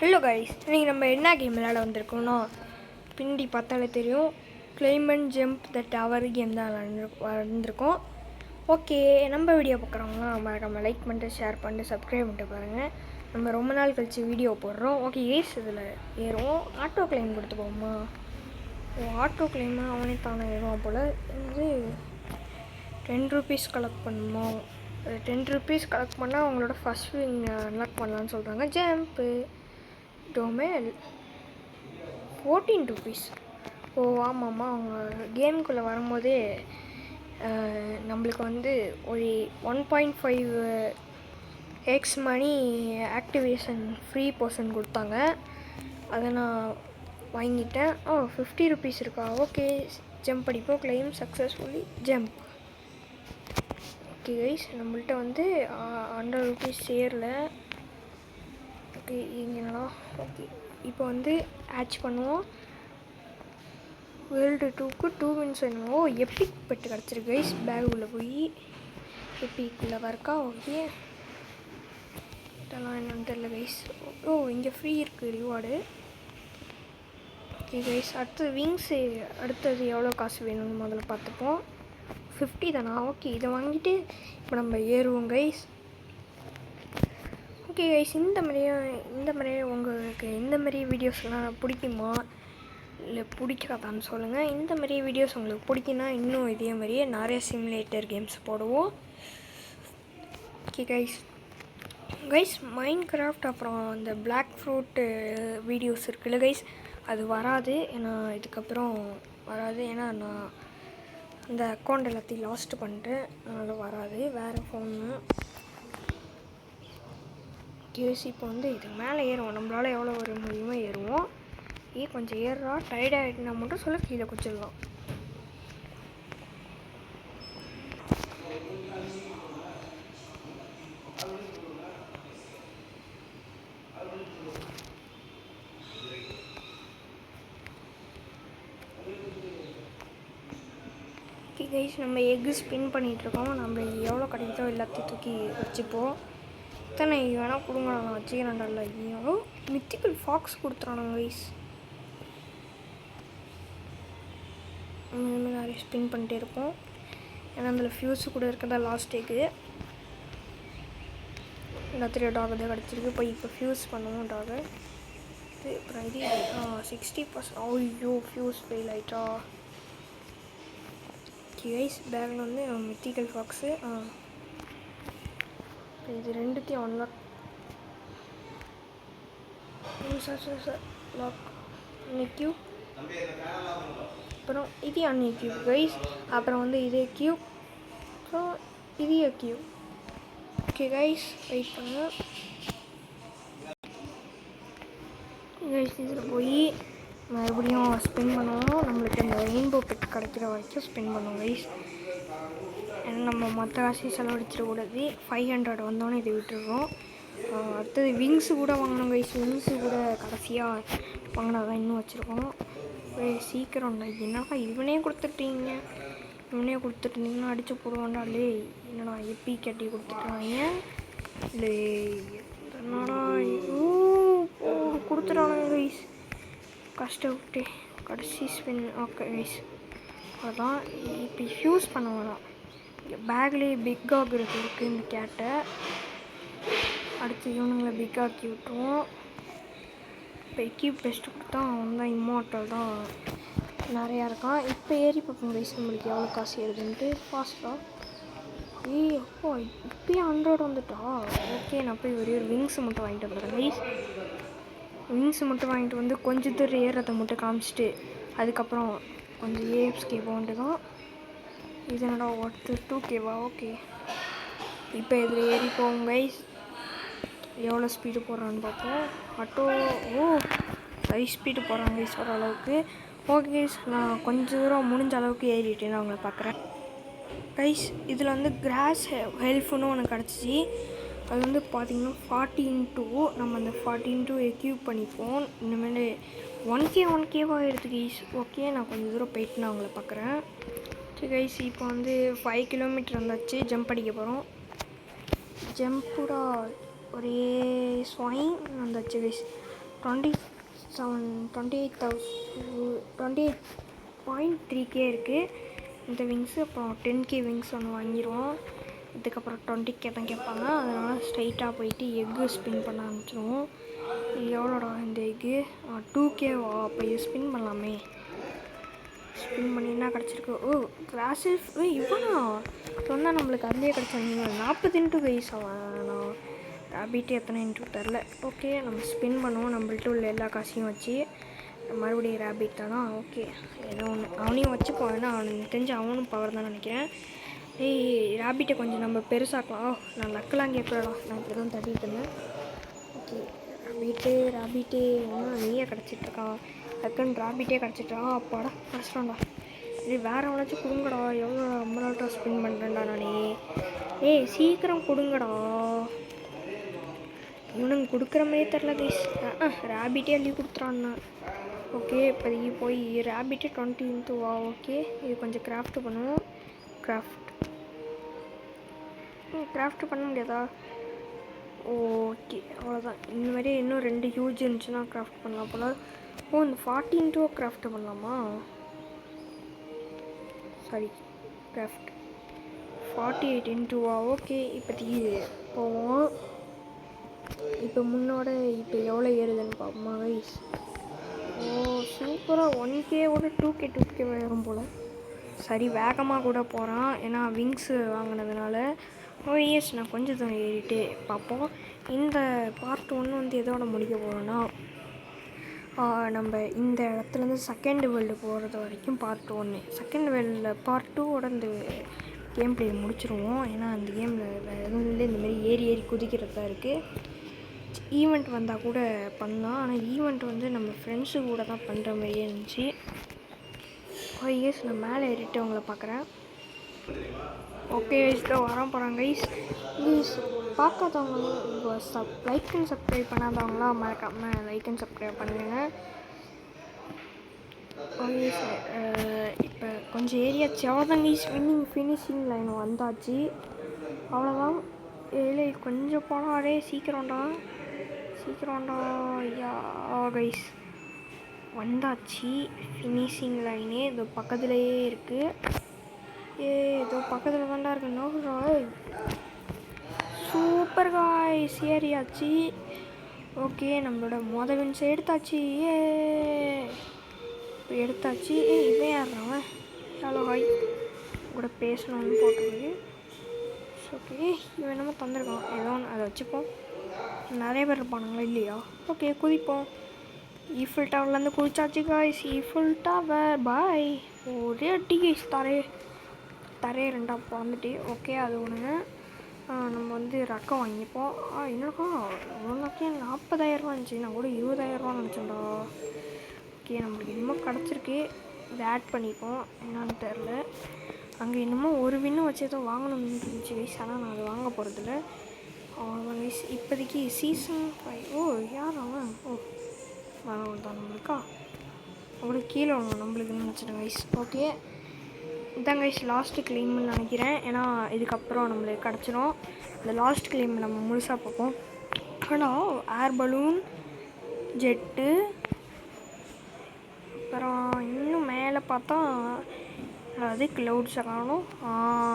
Hello guys, இன்றைக்கி நம்ம என்ன கேம் விளையாட வந்திருக்கோம்னா பின்னாடி பார்த்தாலே தெரியும், claim and jump the tower game தான் வந்திருக்கோம். ஓகே, நம்ம வீடியோ பார்க்குறவங்க மறக்காமல் லைக் பண்ணிட்டு ஷேர் பண்ணிட்டு சப்ஸ்கிரைப் பண்ணிட்டு பாருங்கள். நம்ம ரொம்ப நாள் கழித்து வீடியோ போடுறோம். ஓகே ஏஸ் இதில் ஏறுவோம். ஆட்டோ கிளைம் கொடுத்து போகுமா? ஆட்டோ கிளைமாக அவனே தானே ஏறுவான் போல். இது 10 ரூபீஸ் கலெக்ட் பண்ணுமா? 10 ரூபீஸ் கலெக்ட் பண்ணால் அவங்களோட ஃபஸ்ட் விங் அன்லாக் பண்ணலான்னு சொல்கிறாங்க. Jump டொமேல் 14 rupees. ஓ ஆமாம்மா, அவங்க கேமுக்குள்ளே வரும்போதே நம்மளுக்கு வந்து ஒரு 1.5 எக்ஸ் மணி ஆக்டிவேஷன் ஃப்ரீ பர்சன் கொடுத்தாங்க. அதை நான் வாங்கிட்டேன். 50 ரூபீஸ் இருக்கா? ஓகே, ஜம்ப் அடிப்போம். Claim successfully jump. Okay guys, நம்மள்ட்ட வந்து 100 ரூபீஸ் சேரல. ஓகே இங்கேனா ஓகே, இப்போ வந்து ஆட்ச் பண்ணுவோம். வேர்ல்டு 2க்கு 2 வின்ஸ் வேணும். எப்பிக் பெட்டு கிடச்சிருக்கு கைஸ். பேக் உள்ளே போய் எப்பிக்குள்ளே வரக்கா? ஓகே, இதெல்லாம் என்னன்னு தெரியல கைஸ். இங்கே ஃப்ரீ இருக்குது ரிவார்டு. ஓகே கைஸ், அடுத்தது விங்ஸு. அடுத்தது எவ்வளோ காசு வேணும்னு முதல்ல பார்த்துப்போம். 50 தானா? ஓகே, இதை வாங்கிட்டு இப்போ நம்ம ஏறுவோம் கைஸ். ஓகே கைஸ், இந்த மாதிரியே உங்களுக்கு இந்த மாதிரி வீடியோஸ்லாம் பிடிக்குமா இல்லை பிடிக்காதான்னு சொல்லுங்கள். இந்த மாதிரி வீடியோஸ் உங்களுக்கு பிடிக்குன்னா இன்னும் இதே மாதிரியே நிறைய சிமுலேட்டர் கேம்ஸ் போடுவோம். ஓகே கைஸ், மைண்ட் கிராஃப்ட் அப்புறம் இந்த பிளாக் ஃப்ரூட்டு வீடியோஸ் இருக்குல்ல கைஸ், அது வராது. ஏன்னா இதுக்கப்புறம் வராது. ஏன்னா நான் அந்த அக்கௌண்ட் எல்லாத்தையும் லாஸ்ட் பண்ணிட்டேன். அதனால் வராது. வேறு ஃபோனு கேஸ். இப்போ வந்து இதுக்கு மேலே ஏறுவோம். நம்மளால் எவ்வளோ வர முடியுமோ ஏறுவோம். கொஞ்சம் ஏறுறா. டயர்ட் ஆகிட்டுனா மட்டும் சொல்ல கீழே குச்சிடலாம். ஓகே கைஸ், நம்ம எக்கு ஸ்பின் பண்ணிகிட்ருக்கோம். நம்ம எவ்வளோ கிடைக்குதோ எல்லாத்தையும் தூக்கி வச்சுப்போம். எத்தனை வேணால் கொடுங்க, நான் வச்சுக்கிறேன். நல்லா ஐயோ, மித்திக்கல் ஃபாக்ஸ் கொடுத்துறானுங்க கைஸ். இனிமேல் நிறைய ஸ்பின் பண்ணிட்டே இருப்போம். ஏன்னா அதில் ஃபியூஸு கூட இருக்கிறதா லாஸ்ட் டேக்கு எல்லாத்திரையும் டாக் தான் கிடச்சிருக்கு. போய் இப்போ ஃபியூஸ் பண்ணுவோம் டாகை. அப்புறம் இது 60%. ஐயோ, ஃபியூஸ் ஃபெயில் ஆகிட்டா. கைஸ், பேக்கில் வந்து மித்திக்கல் ஃபாக்ஸு. இது ரெண்டுத்தையும் அன்லாக். Sir lock Q. அப்புறம் இது அன்னி கியூப் கைஸ். அப்புறம் வந்து இதே கியூப். அப்புறம் இதே கியூப். ஓகே கைஸ், வெயிட் பண்ணுங்க கைஸ். இதில் போய் மறுபடியும் ஸ்பின் பண்ணுவோம். நம்மளுக்கு இந்த ரெயின்போ பெட் கிடைக்கிற வரைக்கும் ஸ்பின் பண்ணுவோம் கைஸ். ஏன்னா நம்ம மற்ற காசு செலவழிச்சிடக்கூடாது. 500 வந்தோன்னே இதை விட்டுடுறோம். அடுத்தது விங்ஸு கூட வாங்கணும் கைஸ். விங்ஸு கூட கடைசியாக வாங்கினா தான் இன்னும் வச்சுருக்கோம். சீக்கிரம் என்னடா இவனே கொடுத்துட்டீங்கன்னா அடித்து போடுவான்டாலே. என்னடா எப்பி கட்டி கொடுத்துட்டாங்க. இல்லை என்னடா கொடுத்துட்டானுங்க கைஸ். கஷ்டப்பட்டு கடைசி ஸ்பின். ஓகே கைஸ், அதான் இப்போ யூஸ் பண்ண வேணாம். பேக்லேயே பிக் ஆக் இருக்குது இந்த கேட்டை. அடுத்து இவனுங்களை பிக் ஆக்கி விட்டுருவோம். இப்போ எக்யூப் பெஸ்ட்டு கொடுத்தா அவன் தான் இம்மார்ட்டல் தான் நிறையா இருக்கான். இப்போ ஏறி பார்ப்போம் கைஸ் நம்மளுக்கு எவ்வளோ காசு ஏறுதுன்ட்டு ஃபாஸ்ட்டாக. அப்போ இப்போயே 100 வந்துட்டா. ஓகே, நான் போய் ஒரே ஒரு விங்ஸு மட்டும் வாங்கிட்டு வந்துடுறேன் கைஸ். விங்ஸு மட்டும் வாங்கிட்டு வந்து கொஞ்சம் தூரம் ஏறுறதை மட்டும் காமிச்சிட்டு அதுக்கப்புறம் கொஞ்சம் ஏஎப்ஸ்கே போன்ட்டு தான். இது என்னடா ஒருத்து 2Kவா? ஓகே, இப்போ இதில் ஏறி போவோம் கைஸ். எவ்வளோ ஸ்பீடு போடுறான்னு பார்ப்போம். ஆட்டோ ஹை ஸ்பீடு போடுறாங்க கைஸ் ஓரளவுக்கு. ஓகே கைஸ், நான் கொஞ்சம் தூரம் முடிஞ்ச அளவுக்கு ஏறிட்டேன்னு நான் உங்களை பார்க்குறேன் கைஸ். இதில் வந்து கிராஸ் ஹெல்ஃப்னு ஒன்று கிடச்சிச்சு. அது வந்து பார்த்திங்கன்னா 40x2. நம்ம அந்த 40x2 எக்யூப் பண்ணிப்போம். இனிமேல் 1Kவாக எடுத்து கைஸ். ஓகே, நான் கொஞ்சம் தூரம் போயிட்டு நான் உங்களை பார்க்குறேன். சரி கைஸ், இப்போ வந்து 5 கிலோமீட்டர் வந்தாச்சு. ஜம்ப் அடிக்க போகிறோம். ஜம்புடா ஒரே ஸ்வைங் வந்தாச்சு கைஸ். 28.3K இருக்குது இந்த விங்ஸு. அப்புறம் 10K விங்ஸ் ஒன்று வாங்கிடுவோம். இதுக்கப்புறம் 20K தான் கேட்பாங்க. அதனால் ஸ்ட்ரைட்டாக போயிட்டு எக்கு ஸ்பின் பண்ண ஆரம்பிச்சிடுவோம். எவ்வளோடா இந்த எக்கு? 2Kவா? அப்போ இது ஸ்பின் பண்ணலாமே. ஸ்பின் பண்ணி என்ன கிடச்சிருக்கு? ஓ கிளாஸில் இவ்வளோ சொன்னால் நம்மளுக்கு அதுலேயே கிடச்சாங்க. 40 இன்ட்டு கைஸ் நான் ரேபிட்டு எத்தனை இன்ட்டு தெரில. ஓகே நம்ம ஸ்பின் பண்ணுவோம். நம்மள்ட்ட உள்ள எல்லா காசையும் வச்சு மறுபடியும் ரேபிட் தானா? ஓகே ஏதோ ஒன்று அவனையும் வச்சுப்போம். ஏன்னா அவனுக்கு தெரிஞ்சு அவனும் பவர் தான் நினைக்கிறேன். ரேபிட்டை கொஞ்சம் நம்ம பெருசாக்கலாம். நான் லக்கெலாம் கேட்கலடா, நான் இப்படி தான் தட்டிட்டு இருந்தேன். ஓகே ரேபிட்டு இன்னும் நீயே கிடச்சிட்ருக்கான். டக்குன்னு ரேபிட்டே கிடச்சிட்டான். அப்பாடா கிடச்சிட்டான்டா. வேறு எவனாச்சும் கொடுங்கடா. எவ்வளோ அம்மனால்ட்டா ஸ்பின் பண்ணுறேன்டா நானே. சீக்கிரம் கொடுங்கடா. இவனுங்க கொடுக்குற மாதிரி தெரில கைஸ். ரேபிட்டே அள்ளி கொடுத்துறான்னா. ஓகே இப்போதைக்கு போய் ரேபிட்டே 20 இன்ட்டு வா. ஓகே இது கொஞ்சம் கிராஃப்ட் பண்ணுவோம். கிராஃப்ட் பண்ண முடியாதா? ஓகே அவ்வளோதான். இந்த மாதிரி இன்னும் 2 ஹியூஜ் இருந்துச்சுன்னா கிராஃப்ட் பண்ணலாம் போல். இந்த 40 இன்ட்டு கிராஃப்ட் பண்ணலாமா? சாரி கிராஃப்ட் 48 இன்ட்டு வா. ஓகே இப்போதைக்கு போவோம். இப்போ முன்னோட இப்போ எவ்வளோ ஏறுதுன்னு பார்ப்போமா கைஸ்? சூப்பராக 1Kவோட 2K வரும் போல். சரி வேகமாக கூட போகிறான் ஏன்னா விங்ஸு வாங்கினதுனால. எஸ் நான் கொஞ்சம் தான் ஏறிட்டு பார்ப்போம். இந்த பார்ட் 1 வந்து எதோட முடிக்க போகிறோன்னா நம்ம இந்த இடத்துலேருந்து செகண்ட் வேர்ல்டு போகிறது வரைக்கும் பார்ட் 1. செகண்ட் வேர்ல்டில் பார்ட் 2வோட இந்த கேம் பிளே முடிச்சிருவோம். ஏன்னா அந்த கேமில் வேறு எதுவும் இல்லை, இந்தமாரி ஏறி குதிக்கிறது தான் இருக்குது. ஈவெண்ட் வந்தால் கூட பண்ணலாம். ஆனால் ஈவெண்ட் வந்து நம்ம ஃப்ரெண்ட்ஸு கூட தான் பண்ணுற மாதிரியே இருந்துச்சு. நான் மேலே ஏறிட்டு உங்களை பார்க்குறேன். ஓகே கைஸ் தான் வர போகிறாங்க கைஸ். ப்ளீஸ் பார்க்காதவங்க லைக் அண்ட் சப்ஸ்கிரைப் பண்ணாதவங்களாம் மறக்காமல் லைக் அண்ட் சப்ஸ்கிரைப் பண்ணுங்க. ஓகே சார் இப்போ கொஞ்சம் ஏரியாச்சு. அவ்வளோதான் கைஸ். ஃபினிஷிங் லைன் வந்தாச்சு. அவ்வளோதான். கொஞ்சம் போனாரே சீக்கிரம்டா. யா கைஸ் வந்தாச்சு. ஃபினிஷிங் லைனே இது பக்கத்துலேயே இருக்குது. இதோ பக்கத்தில் தாண்டா இருக்கு. நோக்குறா சூப்பர் காய்ஸ் ஏறியாச்சு. ஓகே நம்மளோட வின்ஸ் எடுத்தாச்சு. இப்போ எடுத்தாச்சு. இவன் ஏறுறான். ஹலோ ஹாய் கூட பேசணும்னு போட்டுருக்கு. ஓகே இவன் என்னமோ தந்துருக்கான். ஏதோ ஒன்று அதை வச்சுப்போம். நிறைய பேர் இருப்பானுங்களா இல்லையா? ஓகே குதிப்போம். ஈஃபில் டவர்லேருந்து குதிச்சாச்சு காய்ஸ். Eiffel tower bye. ஒரே அடி கைஸ். தரையே 2ஆக பிறந்துட்டு. ஓகே அது ஒன்று. நம்ம வந்து ரக்கம் வாங்கிப்போம். என்னக்கா ஒன்றுக்கே 40,000 இருந்துச்சு. நான் கூட 20,000 நினச்சேன்டா. ஓகே நம்மளுக்கு இன்னமும் கிடச்சிருக்கு. இதை ஆட் பண்ணிப்போம். என்னான்னு தெரில. அங்கே இன்னமும் ஒரு வின்னு வச்சு ஏதோ வாங்கணும்னு இருந்துச்சு கைஸ். ஆனால் நான் அதை வாங்க போகிறதில்ல. அவ்வளோதான் கைஸ். இப்போதைக்கு சீசன் 5. யார் அவன்? தான் நம்மளுக்கா அவ்வளோ கீழே நம்மளுக்குன்னு நினச்சிட்டேன் கைஸ். ஓகே இதான் கைஸ் லாஸ்ட்டு கிளைம்னு நினைக்கிறேன். ஏன்னா இதுக்கப்புறம் நம்மளுக்கு கிடச்சிரும். இந்த லாஸ்ட் கிளைம் நம்ம முழுசாக பார்ப்போம். ஆனால் ஏர் பலூன் ஜெட்டு அப்புறம் இன்னும் மேலே பார்த்தா அது க்ளவுட்ஸை காணும்.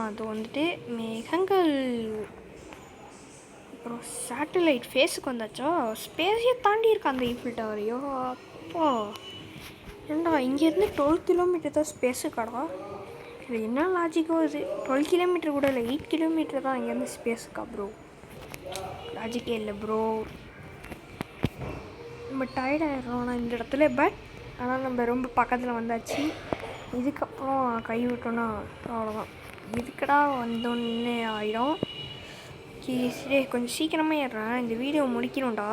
அது வந்துட்டு மேகங்கள். அப்புறம் சேட்டலைட் ஃபேஸுக்கு வந்தாச்சா? ஸ்பேஸையே தாண்டி இருக்கா அந்த ஈஃபில் டவரையோ. அப்போ ஏண்டா இங்கேருந்து 12 கிலோமீட்டர் தான் ஸ்பேஸுக்காடா? இது என்ன லாஜிக்கோ? இது 12 கிலோமீட்டர் கூட இல்லை, 8 கிலோமீட்டர் தான் இங்கேருந்து ஸ்பேஸுக்கா ப்ரோ? லாஜிக்கே இல்லை ப்ரோ. நம்ம டயர்டாகிடுறோம் நான் இந்த இடத்துல. பட் ஆனால் நம்ம ரொம்ப பக்கத்தில் வந்தாச்சு. இதுக்கப்புறம் கை விட்டோன்னா அவ்வளோதான். இதுக்கடா வந்தோன்னே ஆகிடும். கொஞ்சம் சீக்கிரமாக ஏறுறேன். இந்த வீடியோ முடிக்கணும்டா.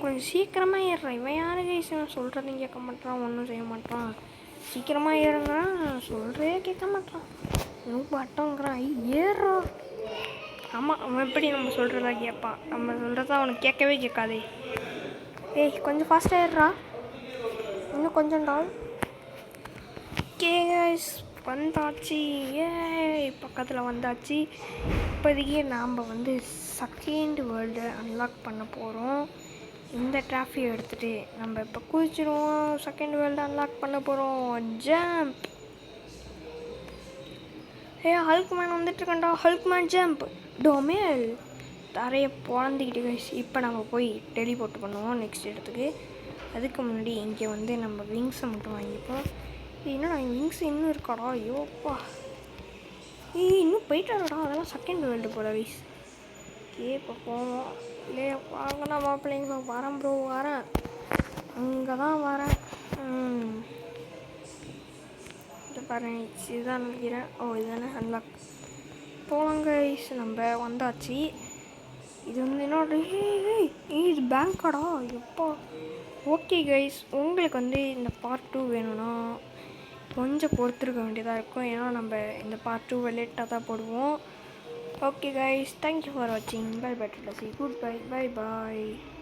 கொஞ்சம் சீக்கிரமாக ஏறுறேன். இவன் யாரு கைஸ் சொல்கிறதையும் கேட்க மாட்டான், ஒன்றும் செய்ய மாட்டான். சீக்கிரமாக ஏறுங்கிறான், சொல்கிறே கேட்க மாட்டான். ரொம்ப அட்டங்கிறான். ஏறுறா. ஆமாம் அவன் எப்படி நம்ம சொல்கிறதா கேட்பான். நம்ம சொல்கிறதா அவனுக்கு கேட்கவே கேட்காதே. கொஞ்சம் ஃபாஸ்ட்டாக ஏறுறா. இன்னும் கொஞ்சம் டால். ஓகே கைஸ் வந்தாச்சு. பக்கத்தில் வந்தாச்சு. இப்போதைக்கு நாம் வந்து செகண்ட் வேர்ல்டு அன்லாக் பண்ண போகிறோம். இந்த ட்ராஃபியை எடுத்துகிட்டு நம்ம இப்போ குதிச்சிருவோம். செகண்ட் வேர்ல்டு அன்லாக் பண்ண போகிறோம். ஜம்ப். ஹல்க் மேன் வந்துட்டுருக்கண்டா. Hulk man jump. டொமேல் தரையை பொழந்துக்கிட்டு கைஸ். இப்போ நம்ம போய் டெலிபோர்ட் பண்ணுவோம் நெக்ஸ்ட் இடத்துக்கு. அதுக்கு முன்னாடி இங்கே வந்து நம்ம விங்ஸை மட்டும் வாங்கிப்போம். என்னடா விங்ஸ் இன்னும் இருக்காடா? ஐயோப்பா, இன்னும் போயிட்டாடா. அதெல்லாம் செகண்ட் வேர்ல்டு போல கைஸ். இப்போ போவோம். இல்லையே வாங்கண்ணா மாப்பிள்ளைங்க, வரேன் ப்ரோ, வரேன், அங்கே தான் வரேன். இதை பாருங்க, இதுதான் நினைக்கிறேன். இதுதானே அன்லாக். போகலாம் கைஸ், நம்ம வந்தாச்சு. இது வந்து என்னோட இது பேங்காடா? எப்போ? ஓகே கைஸ், உங்களுக்கு வந்து இந்த பார்ட் 2 வேணும்னா கொஞ்சம் பொறுத்திருக்க வேண்டியதாக இருக்கும். ஏன்னா நம்ம இந்த பார்ட் 2 லேட்டாக தான் போடுவோம். Okay guys, thank you for watching. Bye bye, Tulasi. Goodbye. Bye bye.